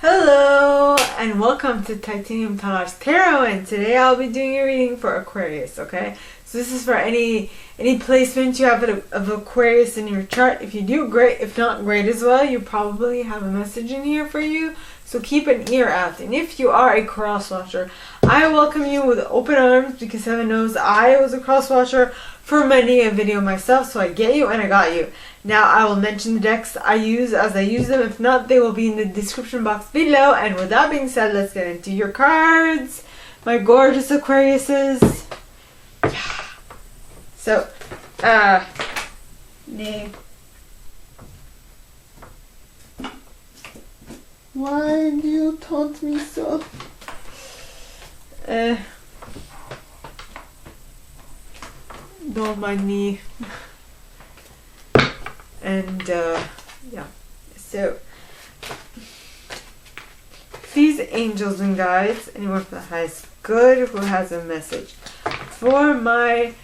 Hello and welcome to Titanium Talar's Tarot, and today I'll be doing a reading for Aquarius, okay? So this is for any placement you have of Aquarius in your chart. If you do, great. If not, great as well. You probably have a message in here for you, so keep an ear out. And if you are a cross watcher, I welcome you with open arms, because heaven knows I was a cross watcher for many a video myself, so I get you and I got you. Now I will mention the decks I use as I use them. If not, they will be in the description box below. And with that being said, let's get into your cards, my gorgeous Aquariuses. Yeah. So, why do you taunt me so? Don't mind me. And yeah, so please, angels and guides, anyone for the highest good who has a message for my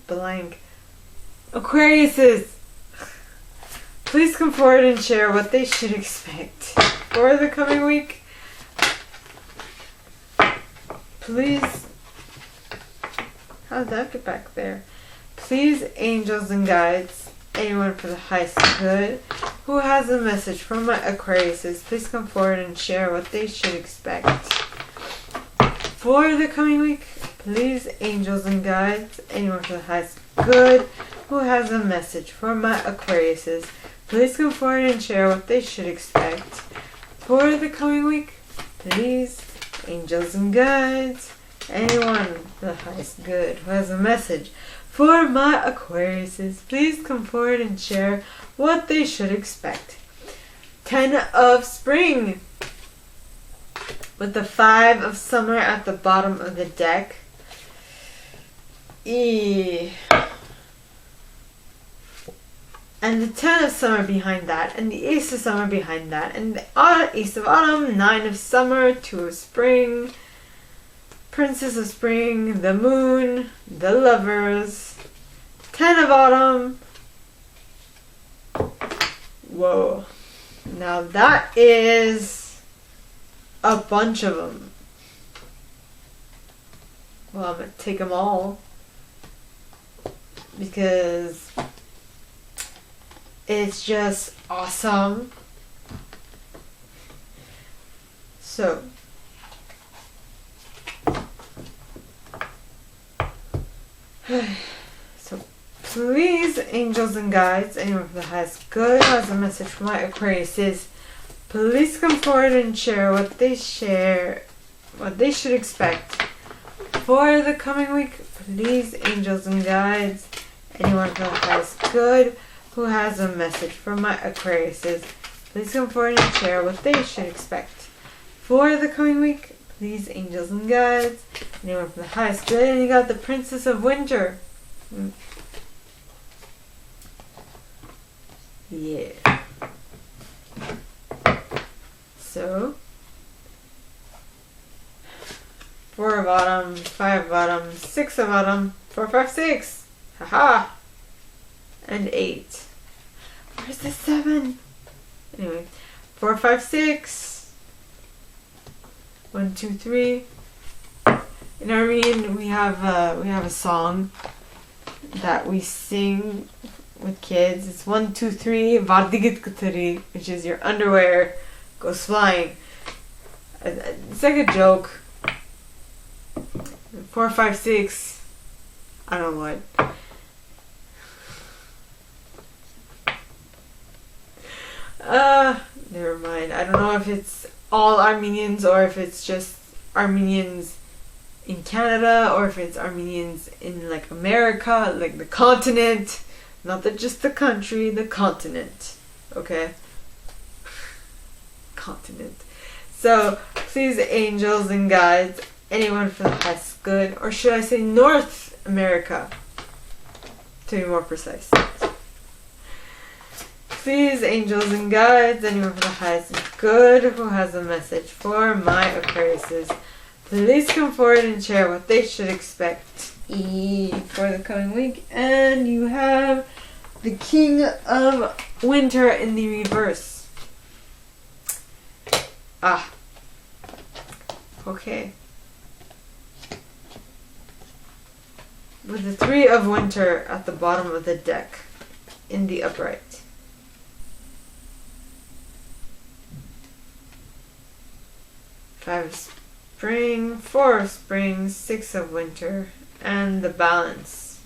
blank Aquariuses, please come forward and share what they should expect for the coming week. Please, how did that get back there? Please, angels and guides, anyone for the highest good who has a message from my Aquariuses, please come forward and share what they should expect for the coming week. Please, angels and guides, anyone for the highest good who has a message for my Aquariuses, please come forward and share what they should expect for the coming week. Please, angels and guides, anyone for the highest good who has a message for my Aquariuses, please come forward and share what they should expect. 10 of spring with the 5 of summer at the bottom of the deck. And the 10 of summer behind that, and the ace of summer behind that, and the ace of autumn, 9 of summer, 2 of spring, princess of spring, the moon, the lovers, 10 of autumn. Whoa. Now that is a bunch of them. Well, I'm going to take them all, because it's just awesome. So, please, angels and guides, anyone for the highest good has a message for my Aquariuses, please come forward and share what they should expect for the coming week. Please, angels and guides, anyone for the highest good who has a message for my Aquariuses, please come forward and share what they should expect for the coming week. Please, angels and guides, anyone for the highest good. And you got the Princess of Winter. Yeah. So, 4 of autumn, 5 of autumn, 6 of autumn, 4, 5, 6. Haha. And 8. Where's the 7? Anyway, 4, 5, 6. 1, 2, 3. In Armenian, we have a song that we sing with kids. It's 1, 2, 3, vardigit kutari, which is your underwear goes flying. It's like a joke. 4, 5, 6. I don't know what. Never mind. I don't know if it's all Armenians or if it's just Armenians in Canada, or if it's Armenians in like America, like the continent. Not just the country, the continent. Okay? Continent. So, please, angels and guides, anyone for the highest good, or should I say North America, to be more precise. Please, angels and guides, anyone for the highest good who has a message for my Aquariuses, please come forward and share what they should expect for the coming week. And you have the King of winter in the reverse. Ah. Okay. With the 3 of winter at the bottom of the deck in the upright. Five of spring, 4 of spring, 6 of winter, and the balance.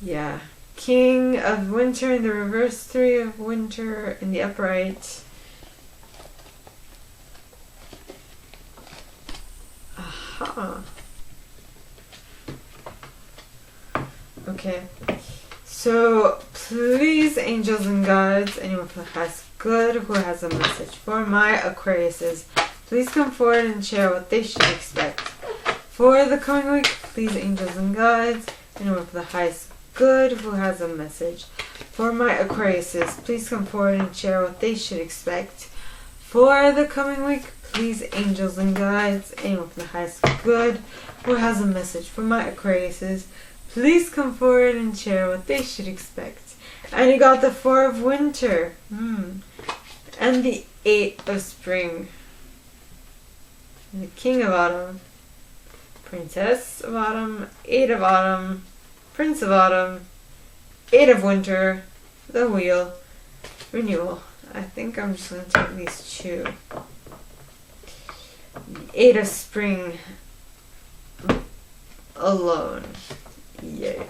Yeah. King of winter in the reverse, 3 of winter in the upright. Aha. Okay. So, please, angels and guides, anyone from the highest good who has a message for my Aquariuses, please come forward and share what they should expect for the coming week. Please, angels and guides, anyone from the highest good who has a message for my Aquariuses, please come forward and share what they should expect for the coming week. Please, angels and guides, anyone from the highest good who has a message for my Aquariuses, please come forward and share what they should expect. And you got the 4 of winter. And the 8 of spring. And the king of autumn. Princess of autumn. 8 of autumn. Prince of autumn. 8 of winter. The wheel. Renewal. I think I'm just going to take these 2. 8 of spring. Alone. Yeah.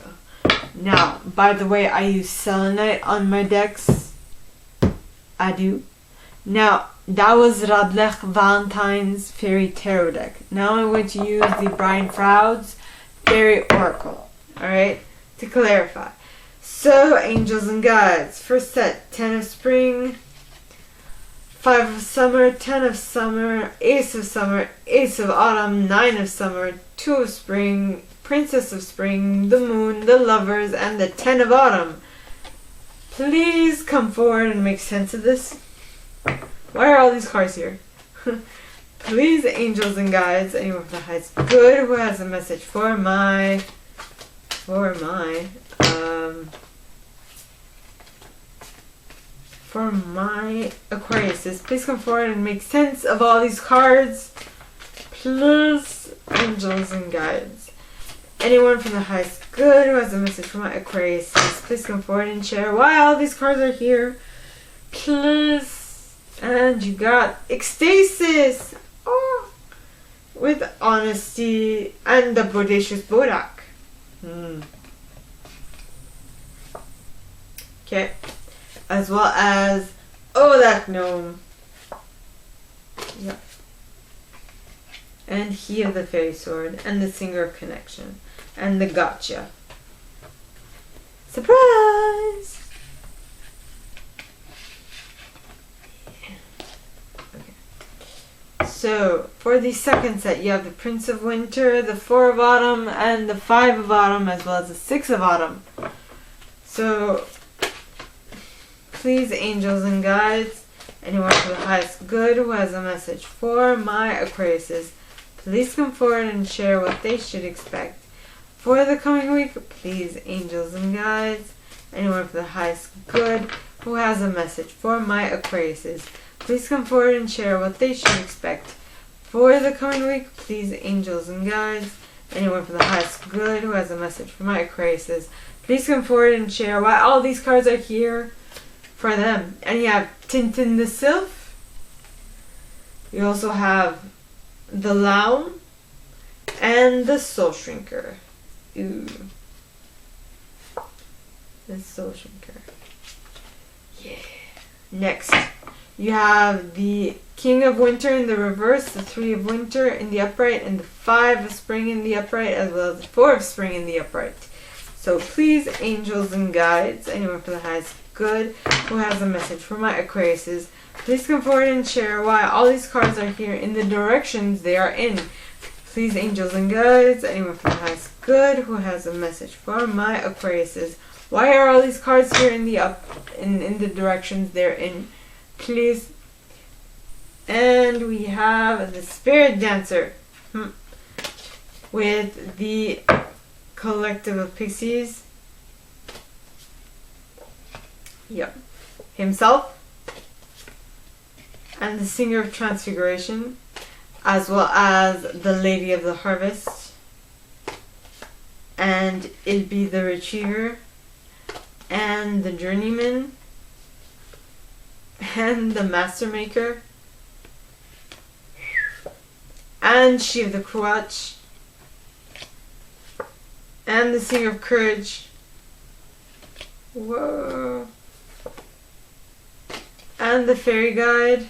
Now, by the way, I use selenite on my decks. I do. Now, that was Radleigh Valentine's Fairy Tarot deck. Now I'm going to use the Brian Froud's Fairy Oracle. Alright? To clarify. So, angels and guides. First set, 10 of spring, 5 of summer, 10 of summer, Ace of summer, Ace of autumn, 9 of summer, 2 of spring, Princess of spring, the moon, the lovers, and the 10 of autumn. Please come forward and make sense of this. Why are all these cards here? Please, angels and guides, anyone from the highest good who has a message for my Aquariuses, please come forward and make sense of all these cards. Please, angels and guides. Anyone from the highest good who has a message for my Aquariuses, please come forward and share why all these cards are here. Please. And you got ecstasis. Oh. With honesty and the bodacious bodak. Okay. As well as, oh, that gnome. Yeah. And he of the fairy sword. And the singer of connection. And the gotcha. Surprise! Okay. So, for the second set, you have the Prince of Winter, the 4 of Autumn, and the 5 of Autumn, as well as the 6 of Autumn. So, please, angels and guides, anyone for the highest good who has a message for my Aquariuses, please come forward and share what they should expect for the coming week. Please, angels and guides, anyone for the highest good who has a message for my Aquariuses, please come forward and share what they should expect for the coming week. Please, angels and guides, anyone for the highest good who has a message for my Aquariuses, please come forward and share why all these cards are here for them. And you have Tintin the Sylph. You also have the Loum and the Soul Shrinker. Ooh. The Soul Shrinker. Yeah. Next, you have the King of Winter in the reverse, the 3 of Winter in the upright, and the 5 of Spring in the upright, as well as the 4 of Spring in the upright. So please, angels and guides, anyone for the highest good who has a message for my Aquariuses, please come forward and share why all these cards are here in the directions they are in. Please, angels and guides, anyone from the highest good who has a message for my Aquariuses, why are all these cards here in the in the directions they're in? Please. And we have the Spirit Dancer. with the collective of pixies. Yep. Himself and the singer of transfiguration, as well as the lady of the harvest, and it'd be the retriever and the journeyman and the master maker and she of the crotch and the singer of courage. Whoa. And the fairy guide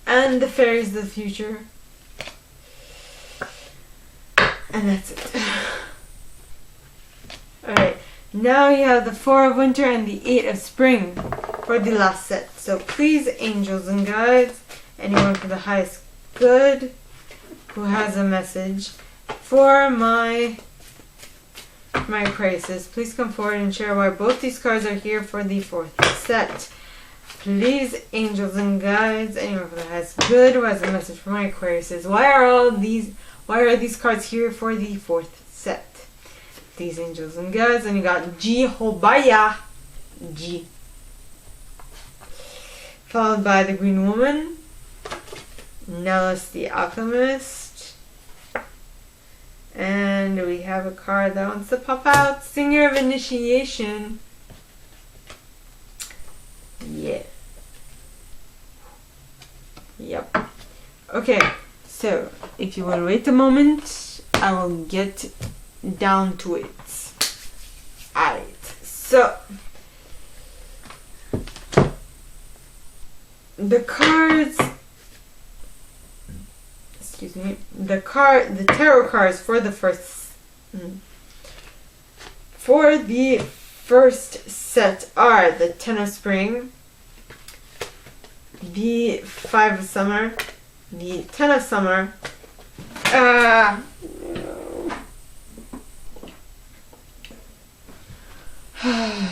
and the fairies of the future. And that's it. Alright, now you have the 4 of winter and the 8 of spring for the last set. So please, angels and guides, anyone for the highest good who has a message for my Aquarius, please come forward and share why both these cards are here for the 4th set. Please, angels and guides, anyone for the highest good who has a message for my Aquarius, why are these cards here for the 4th set? These angels and guides, and you got Jehovah, G, followed by the Green Woman, Nellis the Alchemist, and we have a card that wants to pop out, Singer of Initiation. Yeah. Yep. Okay, so if you will wait a moment, I will get down to it. Alright, so the cards, excuse me, the tarot cards for the first set are the 10 of spring, the 5 of summer, the 10 of summer,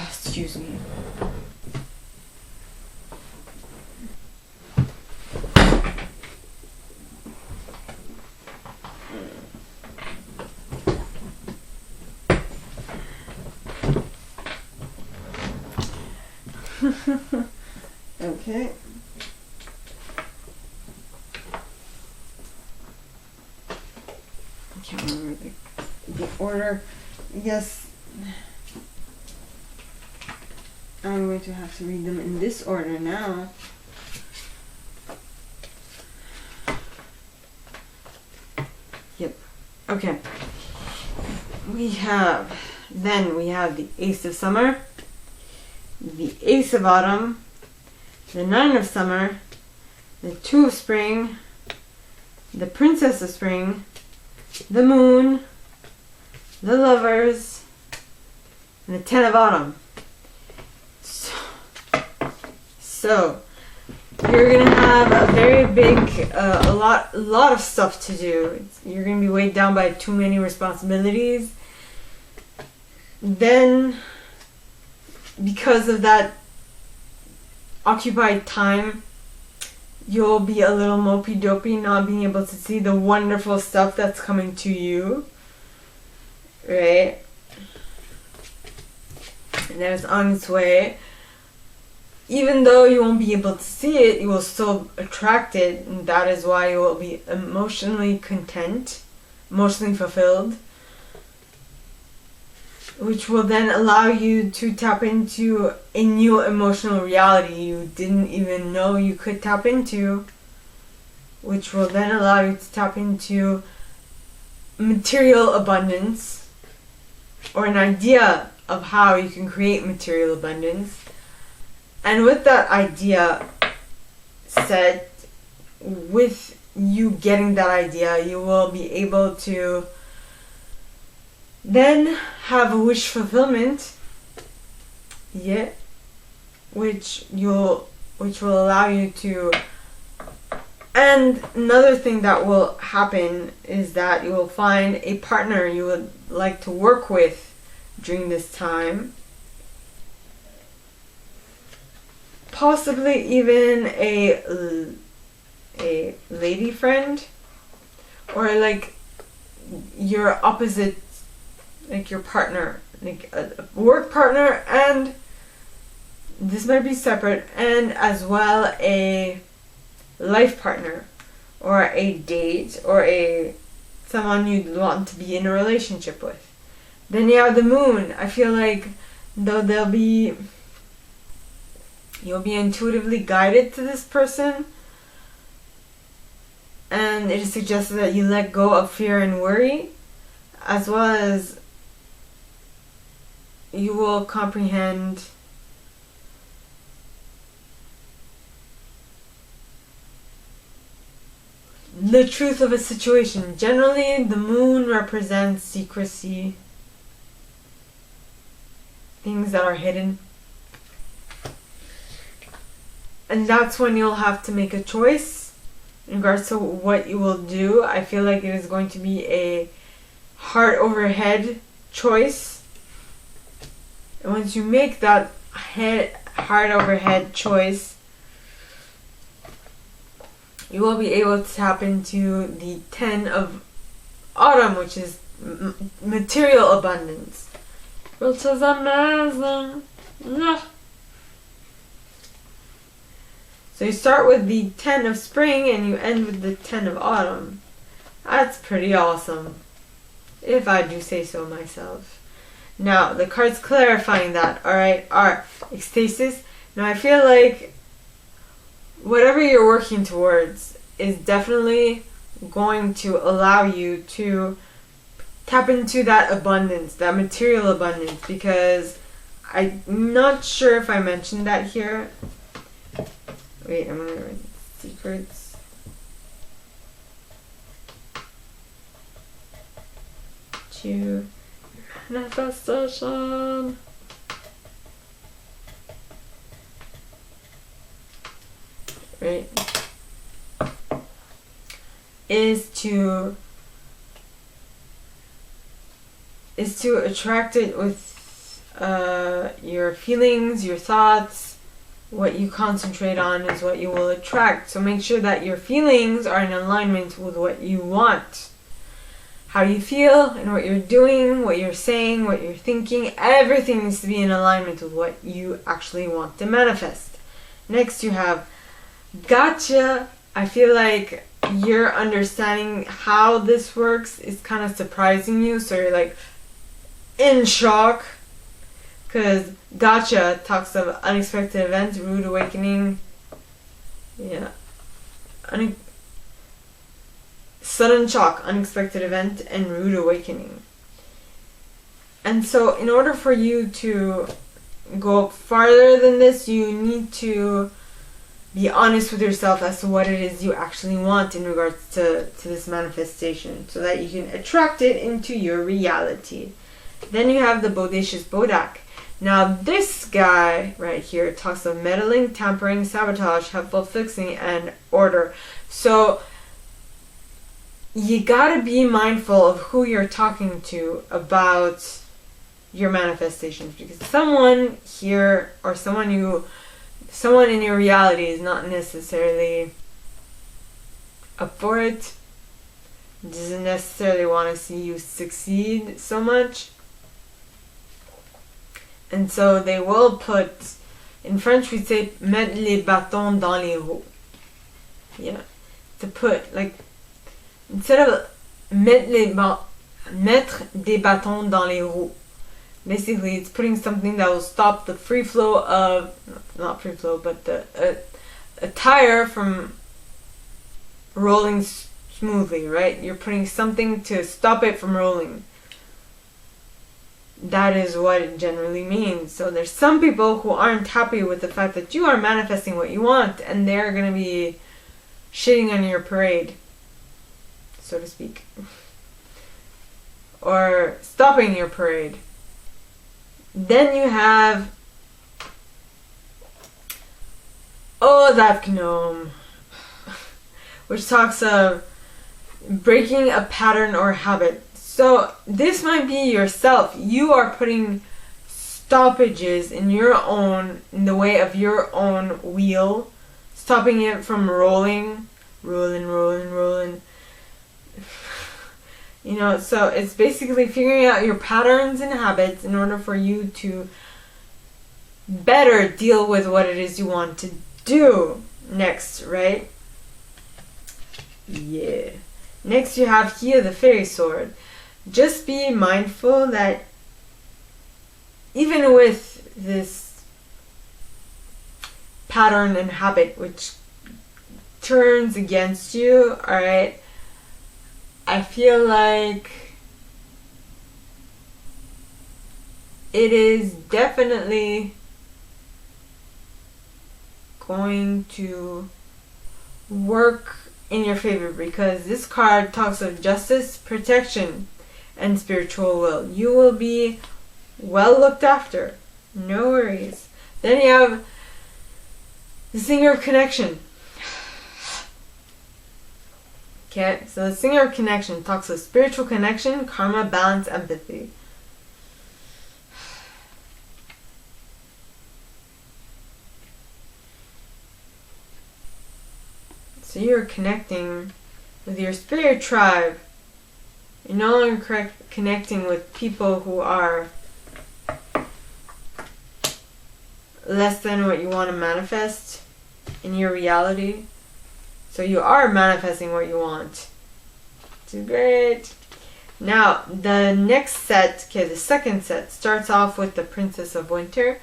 excuse me. Okay. I can't remember the order. Yes. I'm going to have to read them in this order now. Yep. Okay. We have the Ace of Summer, the Ace of Autumn, the 9 of Summer, the 2 of Spring, the Princess of Spring, the Moon, the Lovers, and the 10 of Autumn. So you're gonna have a very big, a lot of stuff to do. You're gonna be weighed down by too many responsibilities. Then, because of that occupied time, you'll be a little mopey-dopey, not being able to see the wonderful stuff that's coming to you, right? And that is on its way. Even though you won't be able to see it, you will still attract it, and that is why you will be emotionally content, emotionally fulfilled, which will then allow you to tap into a new emotional reality you didn't even know you could tap into, which will then allow you to tap into material abundance, or an idea of how you can create material abundance. And with that idea set, with you getting that idea, you will be able to then have a wish fulfillment, yeah, which will allow you to. And another thing that will happen is that you will find a partner you would like to work with during this time. Possibly even a lady friend, or like your opposite, like your partner, like a work partner, and this might be separate, and as well a life partner, or a date, or someone you'd want to be in a relationship with. Then you have the moon. I feel like you'll be intuitively guided to this person, and it is suggested that you let go of fear and worry, as well as you will comprehend the truth of a situation. Generally, the moon represents secrecy, things that are hidden. And that's when you'll have to make a choice in regards to what you will do. I feel like it is going to be a heart over head choice. And once you make that heart over head choice, you will be able to tap into the 10 of autumn, which is material abundance, which is amazing. Yeah. So you start with the 10 of spring and you end with the 10 of autumn. That's pretty awesome, if I do say so myself. Now, the cards clarifying that, alright, are ecstasis. Now, I feel like whatever you're working towards is definitely going to allow you to tap into that abundance, that material abundance, because I'm not sure if I mentioned that here. Wait, I'm gonna write secrets. To manifestation. Right. Is to attract it with your feelings, your thoughts. What you concentrate on is what you will attract. So make sure that your feelings are in alignment with what you want. How you feel and what you're doing, what you're saying, what you're thinking, everything needs to be in alignment with what you actually want to manifest. Next you have gotcha. I feel like you're understanding how this works is kind of surprising you, so you're like in shock, because gotcha talks of unexpected events, rude awakening, yeah, sudden shock, unexpected event, and rude awakening. And so in order for you to go farther than this, you need to be honest with yourself as to what it is you actually want in regards to this manifestation, so that you can attract it into your reality. Then you have the bodacious bodak. Now this guy right here talks of meddling, tampering, sabotage, helpful fixing, and order. So you gotta be mindful of who you're talking to about your manifestations, because someone here or someone in your reality is not necessarily up for it, doesn't necessarily want to see you succeed so much. And so they will put, in French we'd say, mettre les bâtons dans les roues. Yeah. To put, like, instead of mettre des bâtons dans les roues, basically it's putting something that will stop the free flow of, not free flow, but a tire from rolling smoothly, right? You're putting something to stop it from rolling. That is what it generally means. So there's some people who aren't happy with the fact that you are manifesting what you want, and they're going to be shitting on your parade, so to speak, or stopping your parade. Then you have that gnome, which talks of breaking a pattern or habit. So this might be yourself. You are putting stoppages in the way of your own wheel, stopping it from rolling. You know, so it's basically figuring out your patterns and habits in order for you to better deal with what it is you want to do next, right? Yeah. Next you have here the fairy sword. Just be mindful that even with this pattern and habit which turns against you, alright, I feel like it is definitely going to work in your favor, because this card talks of justice, protection, and spiritual will. You will be well looked after. No worries. Then you have the Singer of Connection. Okay, so the Singer of Connection talks of spiritual connection, karma, balance, empathy. So you're connecting with your spirit tribe. You're no longer connecting with people who are less than what you want to manifest in your reality. So you are manifesting what you want. Which is great. Now, the next set, okay, the second set, starts off with the Princess of Winter,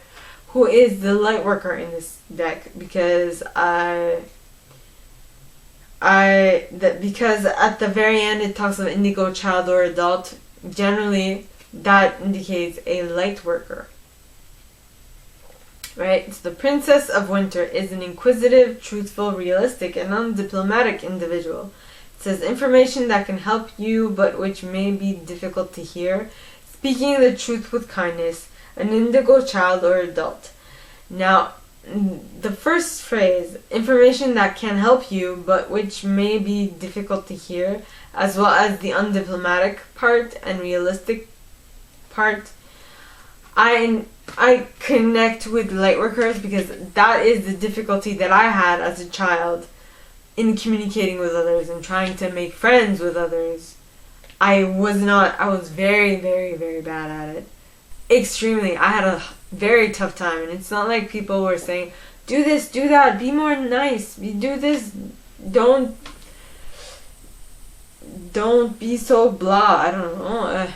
who is the light worker in this deck, because because at the very end it talks of indigo, child, or adult. Generally, that indicates a light worker. Right? So the Princess of Winter is an inquisitive, truthful, realistic, and undiplomatic individual. It says information that can help you but which may be difficult to hear. Speaking the truth with kindness. An indigo, child, or adult. Now, the first phrase, information that can help you but which may be difficult to hear, as well as the undiplomatic part and realistic part, I connect with lightworkers, because that is the difficulty that I had as a child in communicating with others and trying to make friends with others. I was very, very, very bad at it. Extremely. I had a very tough time, and it's not like people were saying, do this, do that, be more nice, do this, don't be so blah. I don't know.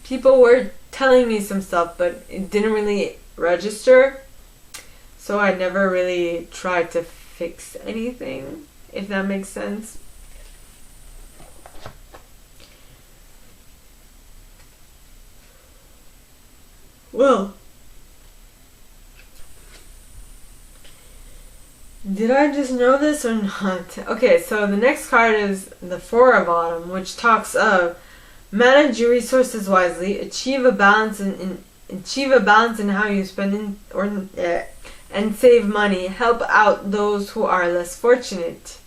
People were telling me some stuff, but it didn't really register, so I never really tried to fix anything, if that makes sense. Well, did I just know this or not? Okay, so the next card is the Four of Autumn, which talks of manage your resources wisely, achieve a balance in how you spend and save money, help out those who are less fortunate.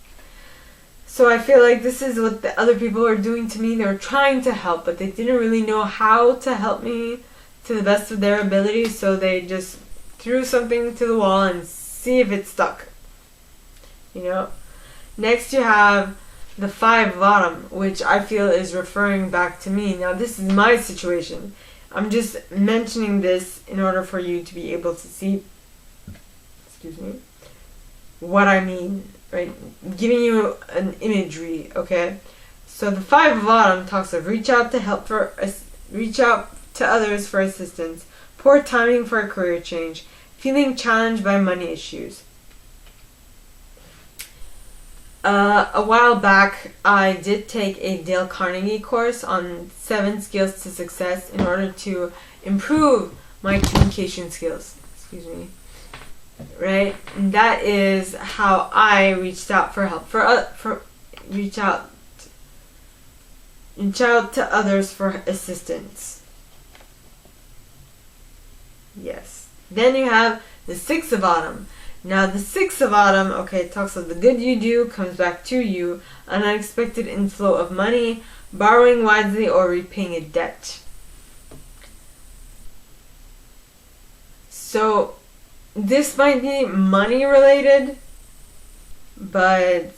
So I feel like this is what the other people are doing to me. They were trying to help, but they didn't really know how to help me to the best of their ability, so they just threw something to the wall and see if it stuck. You know? Next you have the Five of Autumn, which I feel is referring back to me. Now this is my situation. I'm just mentioning this in order for you to be able to see, what I mean, right? Giving you an imagery, okay? So the Five of Autumn talks of reach out to others for assistance, poor timing for a career change, feeling challenged by money issues. A while back, I did take a Dale Carnegie course on 7 skills to success in order to improve my communication skills. Right? And that is how I reached out for help. Reach out to others for assistance. Yes. Then you have the Six of Autumn. Now the Six of Autumn, okay, talks of the good you do comes back to you, an unexpected inflow of money, borrowing wisely, or repaying a debt. So this might be money related, but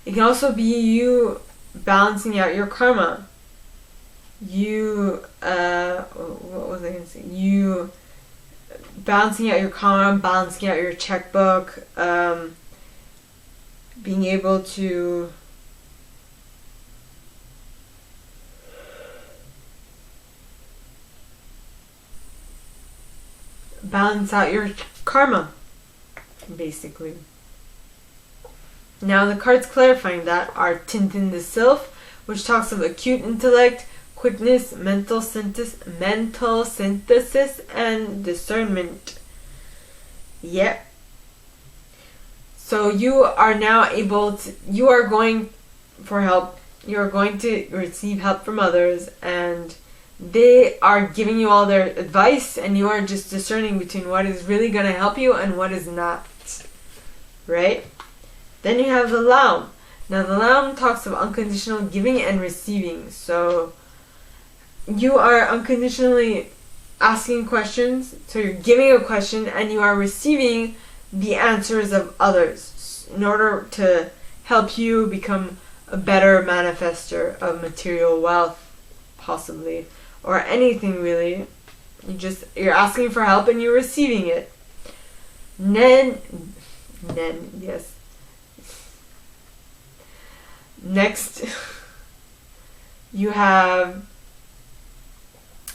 it can also be you balancing out your karma. You, what was I going to say? You balancing out your karma, balancing out your checkbook, being able to balance out your karma, basically. Now the cards clarifying that are Tintin the Sylph, which talks of acute intellect, quickness, mental synthesis, and discernment. Yep. So you are now able to, you are going for help, you are going to receive help from others, and they are giving you all their advice, and you are just discerning between what is really going to help you and what is not. Right? Then you have the Laum. Now the Laum talks of unconditional giving and receiving. So you are unconditionally asking questions, so you're giving a question and you are receiving the answers of others in order to help you become a better manifester of material wealth, possibly, or anything really. You're asking for help and you're receiving it. Nen, yes. Next, you have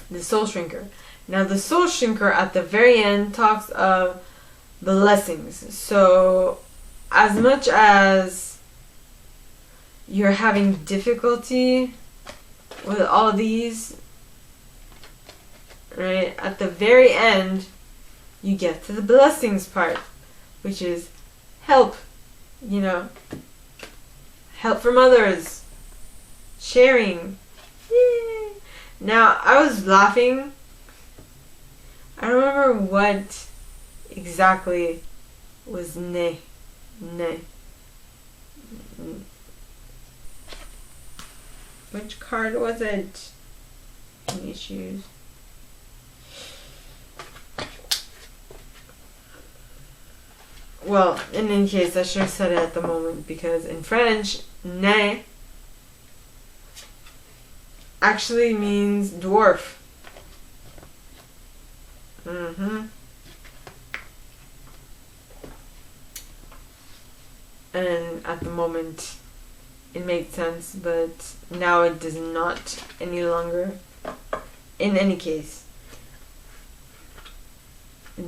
the Soul Shrinker. Now the Soul Shrinker at the very end talks of blessings. So as much as you're having difficulty with all these, right, at the very end you get to the blessings part, which is help, help from others, sharing. Yay. Now, I was laughing. I don't remember what exactly was ne. Which card was it? Any issues? Well, in any case, I should have said it at the moment, because in French, ne actually means dwarf. And at the moment, it made sense, but now it does not any longer. In any case.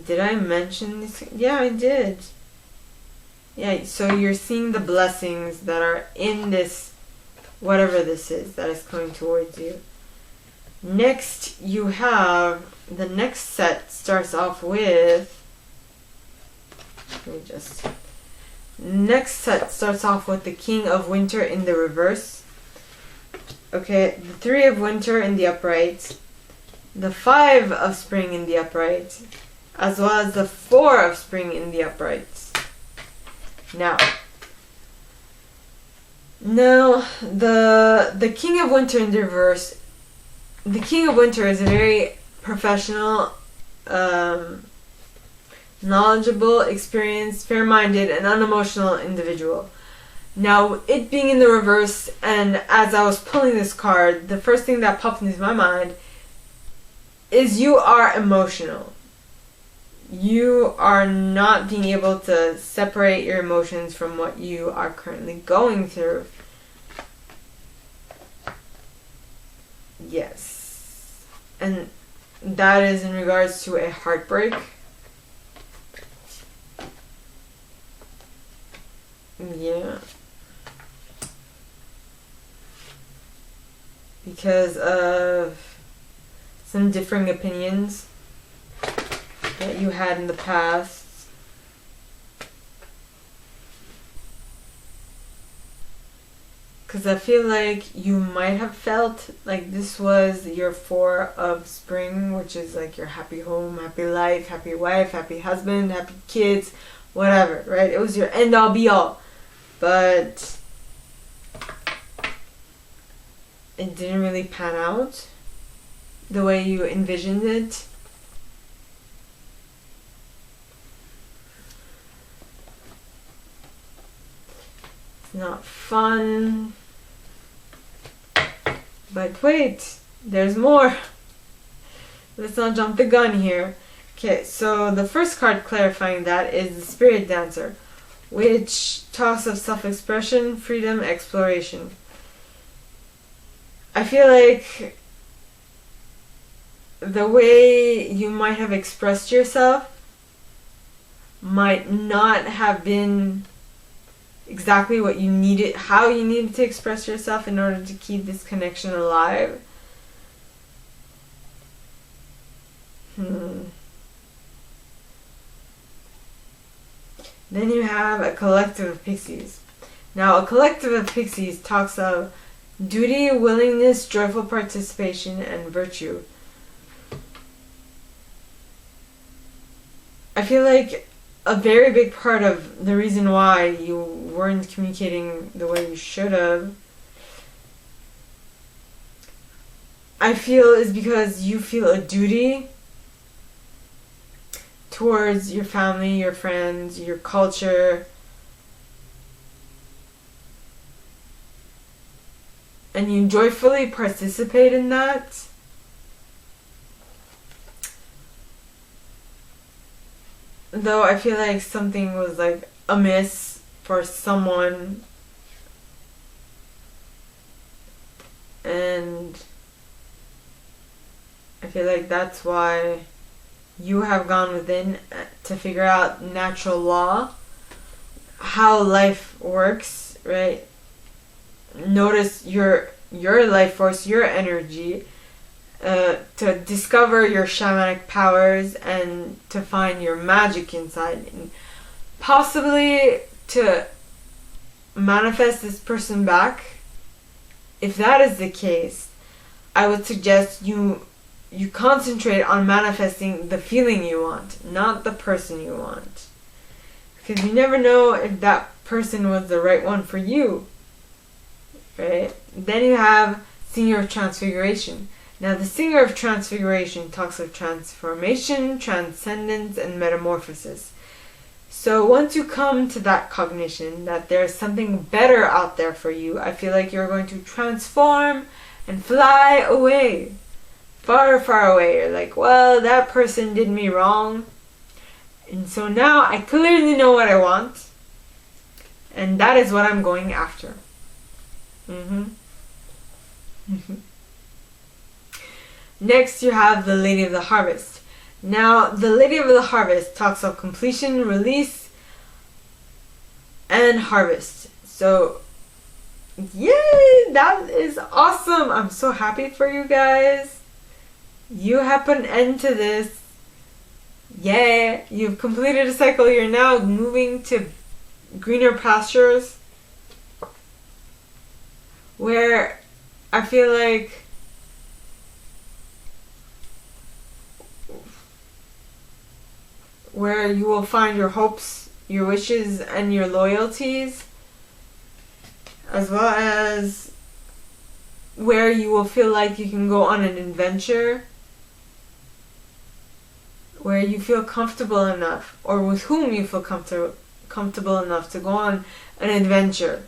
Did I mention this? Yeah, I did. Yeah, so you're seeing the blessings that are in this, whatever this is, that is coming towards you. Next, you have, the next set starts off with, next set starts off with the King of Winter in the reverse. Okay, the Three of Winter in the upright, the Five of Spring in the upright, as well as the Four of Spring in the upright. Now, the King of Winter in the reverse, the King of Winter is a very professional, knowledgeable, experienced, fair-minded, and unemotional individual. Now, it being in the reverse, and as I was pulling this card, the first thing that popped into my mind is you are emotional. You are not being able to separate your emotions from what you are currently going through. Yes. And that is in regards to a heartbreak. Yeah. Because of some differing opinions that you had in the past. Because I feel like you might have felt like this was your Four of Spring, which is like your happy home, happy life, happy wife, happy husband, happy kids, whatever, right? It was your end all be all. But it didn't really pan out the way you envisioned it. It's not fun. But wait, there's more. Let's not jump the gun here. Okay, so the first card clarifying that is the Spirit Dancer, which talks of self-expression, freedom, exploration. I feel like the way you might have expressed yourself might not have been exactly what you needed, how you needed to express yourself in order to keep this connection alive. Then you have a collective of pixies. Now, a collective of pixies talks of duty, willingness, joyful participation, and virtue. I feel like a very big part of the reason why you weren't communicating the way you should have, I feel, is because you feel a duty towards your family, your friends, your culture, and you joyfully participate in that. Though I feel like something was like amiss for someone, and I feel like that's why you have gone within to figure out natural law, how life works, right? Notice your life force, your energy, to discover your shamanic powers and to find your magic inside, and possibly to manifest this person back. If that is the case, I would suggest you concentrate on manifesting the feeling you want, not the person you want, because you never know if that person was the right one for you, right? Then you have Singer of Transfiguration. Now, the Singer of Transfiguration talks of transformation, transcendence, and metamorphosis. So once you come to that cognition that there's something better out there for you, I feel like you're going to transform and fly away. Far, far away. You're like, well, that person did me wrong, and so now I clearly know what I want, and that is what I'm going after. Next, you have the Lady of the Harvest. Now, the Lady of the Harvest talks of completion, release, and harvest. So, yay! That is awesome! I'm so happy for you guys. You have put an end to this. Yeah! You've completed a cycle. You're now moving to greener pastures, where I feel like where you will find your hopes, your wishes, and your loyalties, as well as where you will feel like you can go on an adventure, where you feel comfortable enough, or with whom you feel comfortable enough to go on an adventure.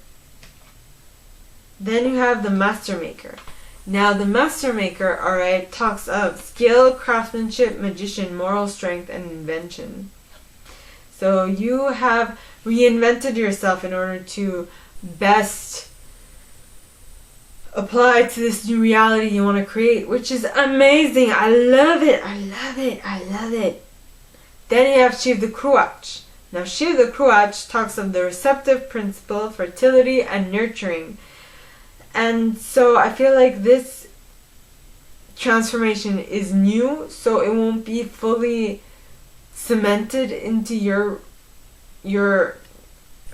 Then you have the Master Maker. Now, the Master Maker, alright, talks of skill, craftsmanship, magician, moral strength, and invention. So you have reinvented yourself in order to best apply to this new reality you want to create, which is amazing. I love it. I love it. I love it. Then you have Shiv the Cruach. Now, Shiv the Cruach talks of the receptive principle, fertility, and nurturing. And so I feel like this transformation is new, so it won't be fully cemented into your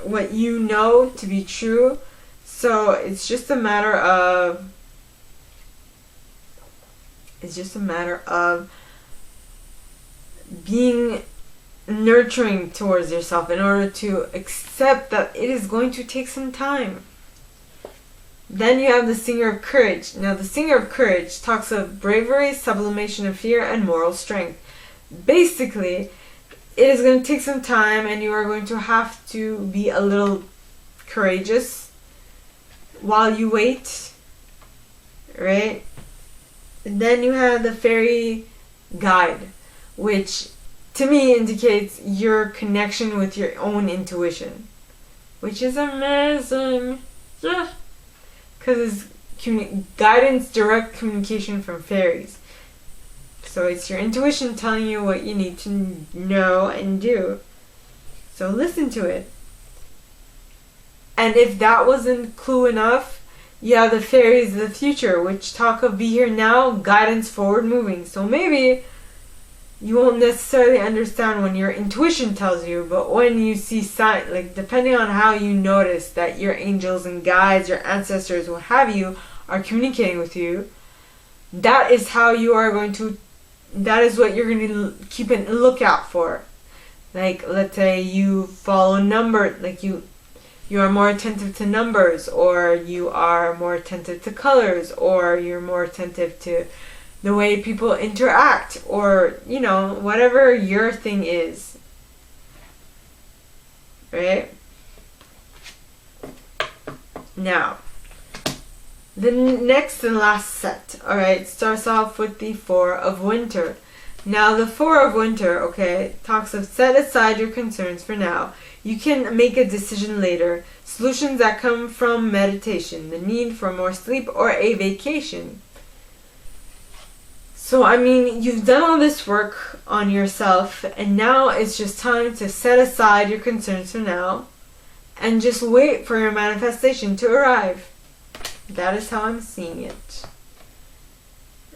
what you know to be true. So it's just a matter of being nurturing towards yourself in order to accept that it is going to take some time. Then you have the Singer of Courage. Now, the Singer of Courage talks of bravery, sublimation of fear, and moral strength. Basically, it is going to take some time, and you are going to have to be a little courageous while you wait, right? And then you have the fairy guide, which to me indicates your connection with your own intuition, which is amazing. Yeah. Because it's guidance, direct communication from fairies. So it's your intuition telling you what you need to know and do. So listen to it. And if that wasn't clue enough, you have the fairies of the future, which talk of be here now, guidance forward moving. So maybe you won't necessarily understand when your intuition tells you, but when you see signs, like depending on how you notice that your angels and guides, your ancestors, what have you, are communicating with you, that is how you are going to, that is what you're going to keep a lookout for. Like, let's say you follow number, like you are more attentive to numbers, or you are more attentive to colors, or you're more attentive to the way people interact, or, you know, whatever your thing is. Right? Now, the next and last set, alright, starts off with the Four of Winter. Now, the Four of Winter, okay, talks of set aside your concerns for now. You can make a decision later. Solutions that come from meditation, the need for more sleep, or a vacation. So, I mean, you've done all this work on yourself, and now it's just time to set aside your concerns for now and just wait for your manifestation to arrive. That is how I'm seeing it.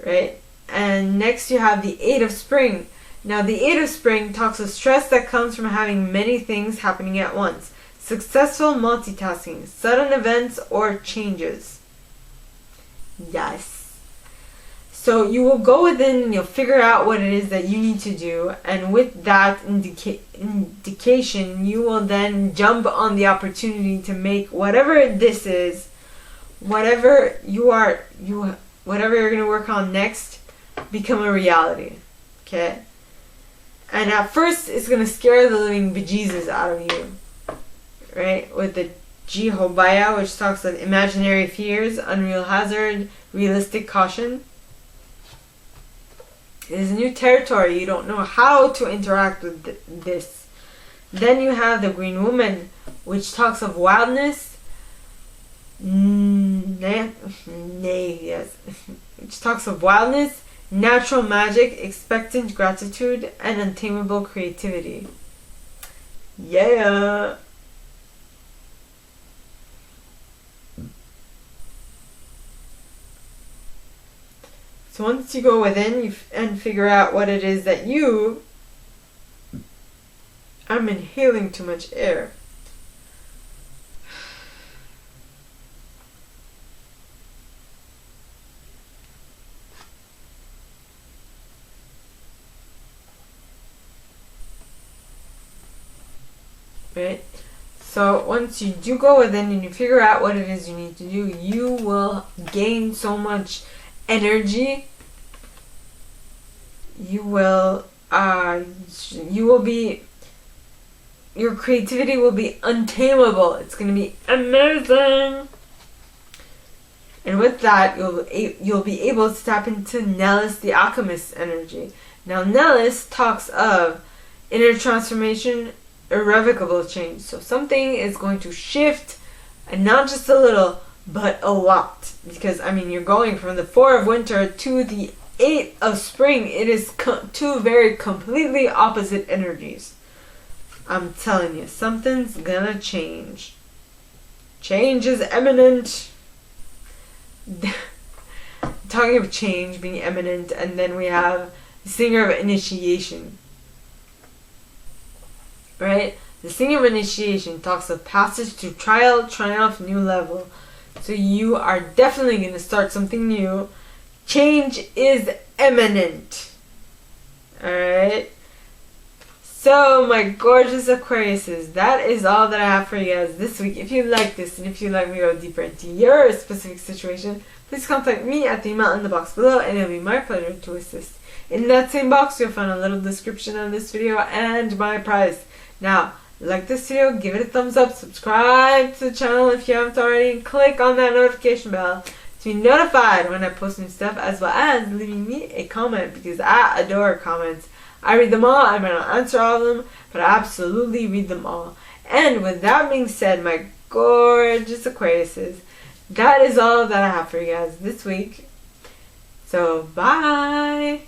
Right? And next you have the Eight of Spring. Now, the Eight of Spring talks of stress that comes from having many things happening at once. Successful multitasking, sudden events or changes. Yes. So you will go within and you'll figure out what it is that you need to do, and with that indication, you will then jump on the opportunity to make whatever this is, whatever you're going to work on next, become a reality. Okay? And at first, it's going to scare the living bejesus out of you. Right? With the Jihobaya, which talks of imaginary fears, unreal hazard, realistic caution. It is a new territory. You don't know how to interact with this. Then you have the Green Woman, which talks of wildness. Yes. Which talks of wildness, natural magic, expectant gratitude, and untamable creativity. Yeah. So once you go within and figure out what it is that I'm inhaling too much air. Right? So once you do go within and you figure out what it is you need to do, you will gain so much energy. Your creativity will be untamable. It's going to be amazing. And with that, you'll be able to tap into Nellis the Alchemist's energy. Now, Nellis talks of inner transformation, irrevocable change. So something is going to shift, and not just a little, but a lot. Because, I mean, you're going from the Four of Winter to the Eight of Spring. It is two very completely opposite energies. I'm telling you, something's gonna change. Change is eminent. Talking of change being eminent, and then we have the Singer of Initiation. Right? The Singer of Initiation talks of passage to trial, triumph, new level. So you are definitely going to start something new. Change is eminent. Alright? So, my gorgeous Aquariuses, that is all that I have for you guys this week. If you like this, and if you'd like me to go deeper into your specific situation, please contact me at the email in the box below, and it'll be my pleasure to assist. In that same box, you'll find a little description of this video and my price. Now, like this video, give it a thumbs up, subscribe to the channel if you haven't already, and click on that notification bell to be notified when I post new stuff, as well as leaving me a comment, because I adore comments. I read them all. I might not answer all of them, but I absolutely read them all. And with that being said, my gorgeous Aquariuses, that is all that I have for you guys this week. So, bye!